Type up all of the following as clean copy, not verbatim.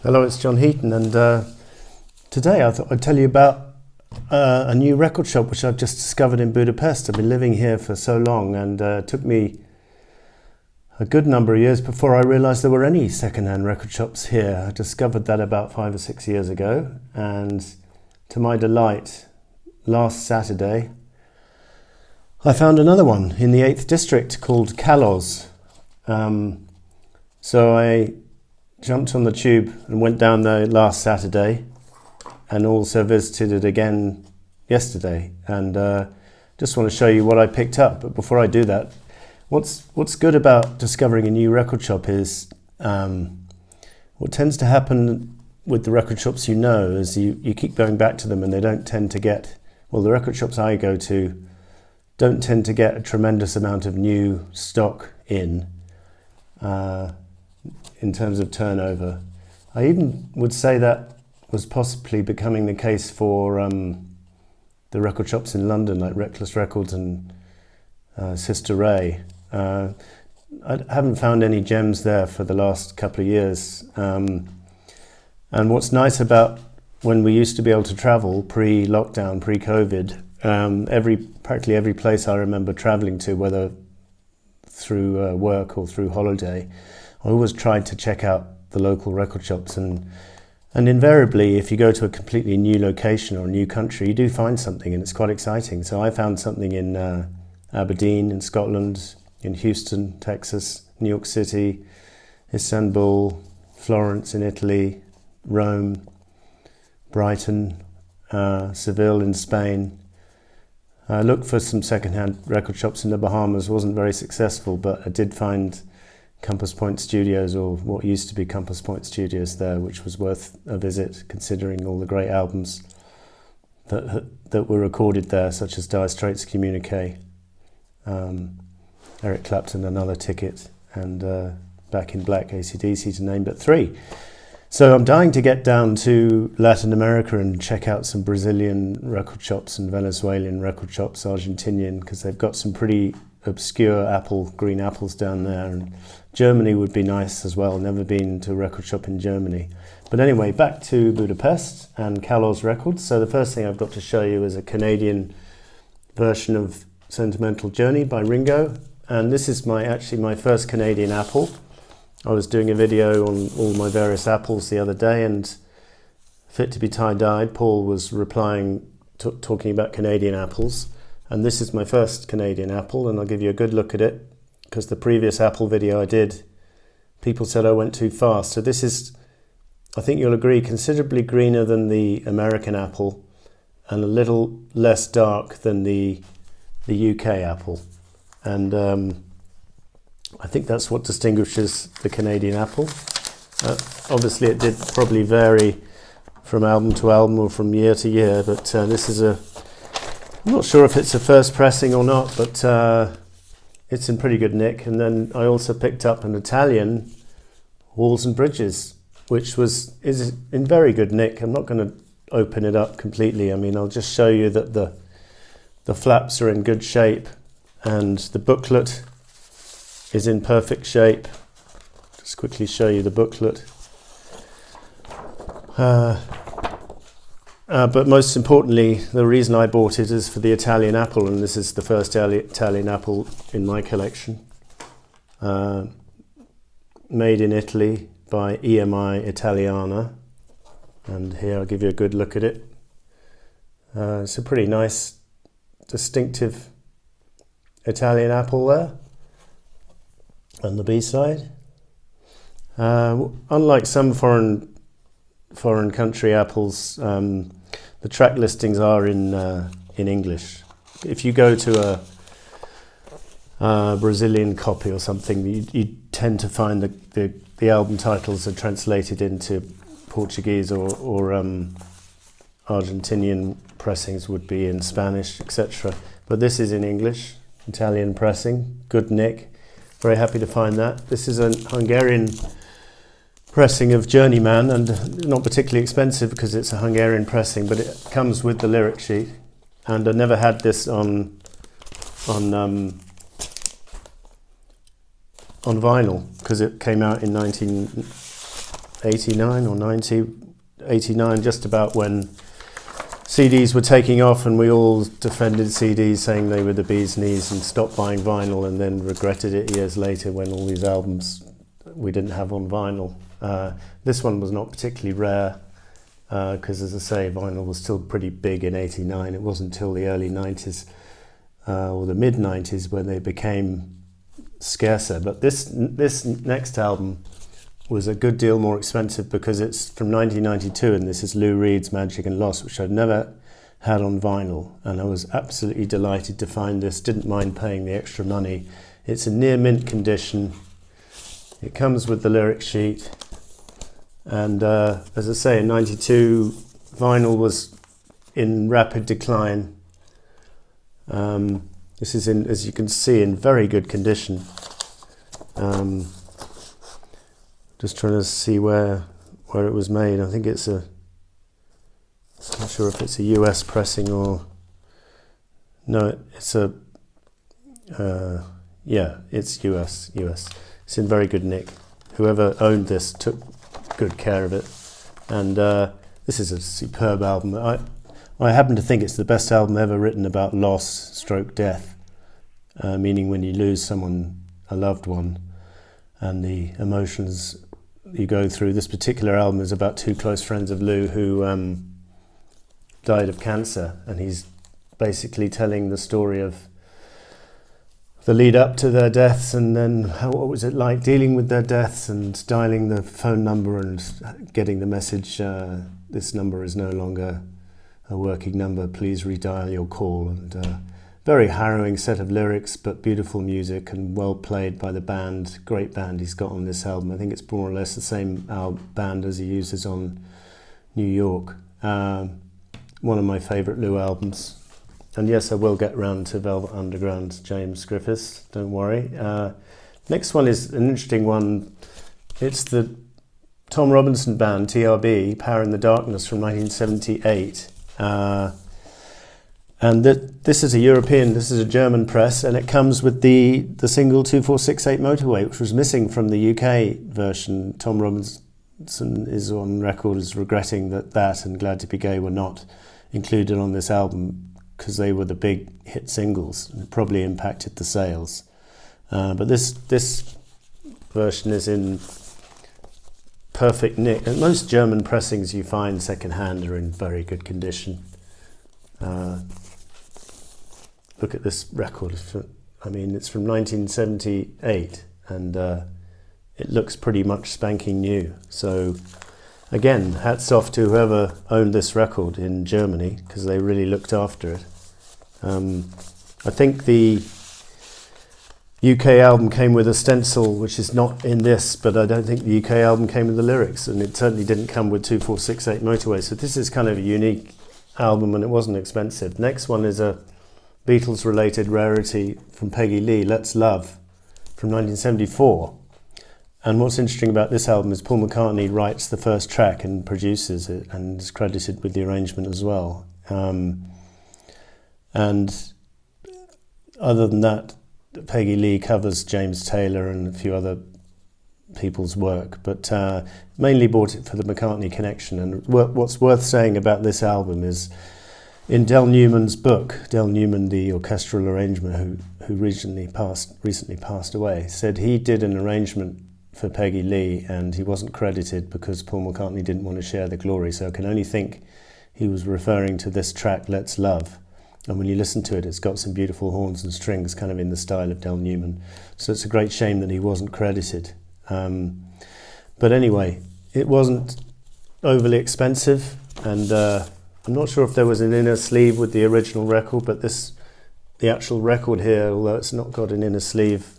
Hello, it's John Heaton, and today I thought I'd tell you about a new record shop which I've just discovered in Budapest. I've been living here for so long, and it took me a good number of years before I realised there were any second-hand record shops here. I discovered that about 5 or 6 years ago, and to my delight, last Saturday I found another one in the 8th district called Kalos. So I jumped on the tube and went down there last Saturday, and also visited it again yesterday, and just want to show you what I picked up. But before I do that, what's good about discovering a new record shop is what tends to happen with the record shops is you keep going back to them, and they don't tend to get, well, the record shops I go to don't tend to get a tremendous amount of new stock in terms of turnover. I even would say that was possibly becoming the case for the record shops in London, like Reckless Records and Sister Ray. I haven't found any gems there for the last couple of years. And what's nice about when we used to be able to travel pre-lockdown, pre-COVID, practically every place I remember travelling to, whether through work or through holiday, I always tried to check out the local record shops, and invariably, if you go to a completely new location or a new country, you do find something, and it's quite exciting. So I found something in Aberdeen in Scotland, in Houston, Texas, New York City, Istanbul, Florence in Italy, Rome, Brighton, Seville in Spain. I looked for some second-hand record shops in the Bahamas, wasn't very successful, but I did find Compass Point Studios, or what used to be Compass Point Studios there, which was worth a visit considering all the great albums that were recorded there, such as Dire Straits' Communique, Eric Clapton, Another Ticket, and Back in Black, AC/DC, to name but three. So I'm dying to get down to Latin America and check out some Brazilian record shops and Venezuelan record shops, Argentinian, because they've got some pretty obscure green apples down there, and Germany would be nice as well. Never been to a record shop in Germany. But anyway, back to Budapest and Kalos Records. So the first thing I've got to show you is a Canadian version of Sentimental Journey by Ringo, and this is actually my first Canadian apple. I was doing a video on all my various apples the other day, and fit to be tie-dyed, Paul was replying, talking about Canadian apples. And this is my first Canadian apple, and I'll give you a good look at it, because the previous apple video I did, people said I went too fast. So this is, I think you'll agree, considerably greener than the American apple, and a little less dark than the UK apple. And I think that's what distinguishes the Canadian apple. Obviously it did probably vary from album to album or from year to year, but this is I'm not sure if it's a first pressing or not, but it's in pretty good nick. And then I also picked up an Italian, Walls and Bridges, which is in very good nick. I'm not going to open it up completely. I mean, I'll just show you that the flaps are in good shape, and the booklet is in perfect shape. Just quickly show you the booklet. But most importantly, the reason I bought it is for the Italian apple, and this is the first Italian apple in my collection. Made in Italy by EMI Italiana, and here I'll give you a good look at it. It's a pretty nice, distinctive Italian apple there, on the B-side. Unlike some foreign country apples, the track listings are in English. If you go to a Brazilian copy or something, you tend to find the album titles are translated into Portuguese, or Argentinian pressings would be in Spanish, etc. But this is in English, Italian pressing, good nick. Very happy to find that. This is a Hungarian pressing of Journeyman, and not particularly expensive because it's a Hungarian pressing, but it comes with the lyric sheet. And I never had this on vinyl because it came out in 19 89 or 90, 89, just about when CDs were taking off, and we all defended CDs saying they were the bee's knees and stopped buying vinyl, and then regretted it years later when all these albums we didn't have on vinyl. This one was not particularly rare because, as I say, vinyl was still pretty big in 89. It wasn't until the early 90s or the mid 90s when they became scarcer. But this next album was a good deal more expensive because it's from 1992, and this is Lou Reed's Magic and Loss, which I'd never had on vinyl, and I was absolutely delighted to find this. Didn't mind paying the extra money. It's in near mint condition. It comes with the lyric sheet, and as I say, in 92 vinyl was in rapid decline. This is in, as you can see, in very good condition. Just trying to see where it was made. I think it's I'm not sure if it's a US pressing or no. It's a yeah, it's US. It's in very good nick. Whoever owned this took good care of it, and this is a superb album. I happen to think it's the best album ever written about loss, stroke death, meaning when you lose someone, a loved one, and the emotions you go through. This particular album is about two close friends of Lou who died of cancer, and he's basically telling the story of the lead up to their deaths, and then what was it like dealing with their deaths and dialing the phone number and getting the message, this number is no longer a working number, please redial your call. And very harrowing set of lyrics, but beautiful music and well played by the band. Great band he's got on this album. I think it's more or less the same band as he uses on New York. One of my favourite Lou albums. And yes, I will get round to Velvet Underground, James Griffiths, don't worry. Next one is an interesting one. It's the Tom Robinson Band, TRB, Power in the Darkness from 1978. And this is a German press, and it comes with the single 2468 Motorway, which was missing from the UK version. Tom Robinson is on record as regretting that and Glad to Be Gay were not included on this album because they were the big hit singles and it probably impacted the sales. But this version is in perfect nick. And most German pressings you find second-hand are in very good condition. Look at this record. It's from 1978, and it looks pretty much spanking new. So again, hats off to whoever owned this record in Germany, because they really looked after it. I think the UK album came with a stencil, which is not in this, but I don't think the UK album came with the lyrics, and it certainly didn't come with 2468 Motorway. So this is kind of a unique album, and it wasn't expensive. Next one is a Beatles-related rarity from Peggy Lee, Let's Love, from 1974. And what's interesting about this album is Paul McCartney writes the first track and produces it and is credited with the arrangement as well. And other than that, Peggy Lee covers James Taylor and a few other people's work, but mainly bought it for the McCartney connection. And what's worth saying about this album is, in Del Newman's book, Del Newman, the orchestral arranger who recently passed away, said he did an arrangement for Peggy Lee and he wasn't credited because Paul McCartney didn't want to share the glory. So I can only think he was referring to this track, Let's Love. And when you listen to it, it's got some beautiful horns and strings, kind of in the style of Del Newman. So it's a great shame that he wasn't credited. But anyway, it wasn't overly expensive, and I'm not sure if there was an inner sleeve with the original record, but the actual record here, although it's not got an inner sleeve,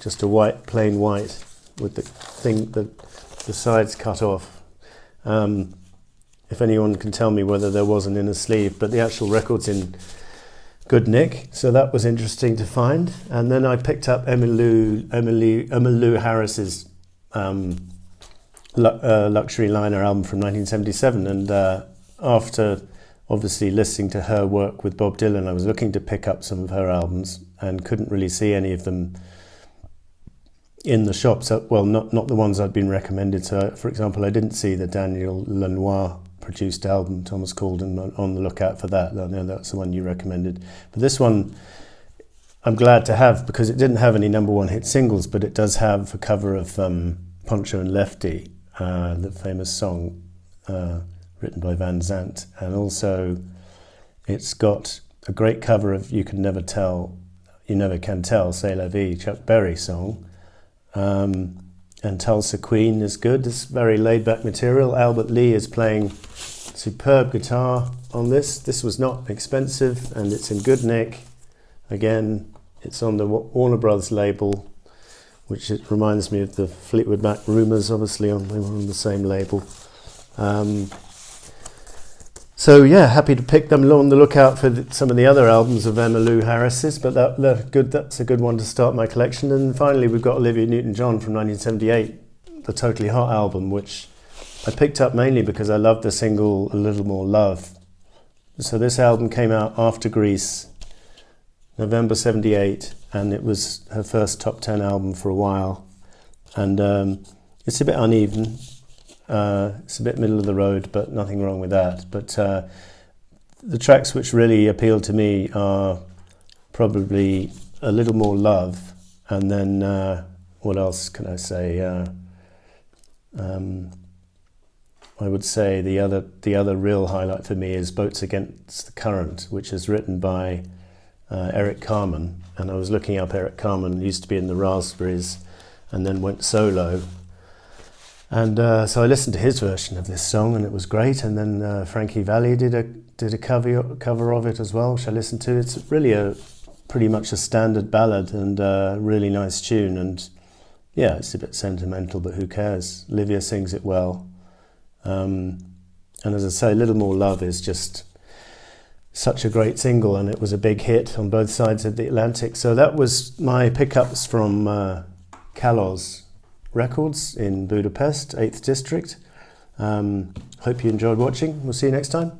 just a white, plain white, with the sides cut off. If anyone can tell me whether there was an inner sleeve, but the actual record's in good nick, so that was interesting to find. And then I picked up Emmylou Harris's Luxury Liner album from 1977, and after obviously listening to her work with Bob Dylan, I was looking to pick up some of her albums and couldn't really see any of them in the shops. Well, not the ones I'd been recommended. So, for example, I didn't see the Daniel Lanois produced album, Thomas Calden, on the lookout for that. I know that's the one you recommended. But this one I'm glad to have, because it didn't have any number one hit singles, but it does have a cover of Poncho and Lefty, the famous song written by Van Zandt. And also it's got a great cover of You Never Can Tell, C'est La Vie, Chuck Berry song. And Tulsa Queen is good. It's very laid-back material. Albert Lee is playing superb guitar on this. This was not expensive, and it's in good nick. Again, it's on the Warner Brothers label, which it reminds me of the Fleetwood Mac Rumours, obviously, they were on the same label. So yeah, happy to pick them on the lookout for some of the other albums of Emmylou Harris's, but that's a good one to start my collection. And finally, we've got Olivia Newton-John from 1978, the Totally Hot album, which I picked up mainly because I loved the single A Little More Love. So this album came out after Grease, November 78, and it was her first top 10 album for a while. And it's a bit uneven. It's a bit middle of the road, but nothing wrong with that. But the tracks which really appeal to me are probably A Little More Love, and then what else can I say? I would say the other real highlight for me is Boats Against the Current, which is written by Eric Carmen. And I was looking up Eric Carmen, used to be in the Raspberries, and then went solo. And so I listened to his version of this song, and it was great. And then Frankie Valli did a cover of it as well, which I listened to. It's really pretty much a standard ballad, and a really nice tune. And yeah, it's a bit sentimental, but who cares? Olivia sings it well. And as I say, Little More Love is just such a great single, and it was a big hit on both sides of the Atlantic. So that was my pickups from Kalos Records in Budapest, 8th District. Hope you enjoyed watching. We'll see you next time.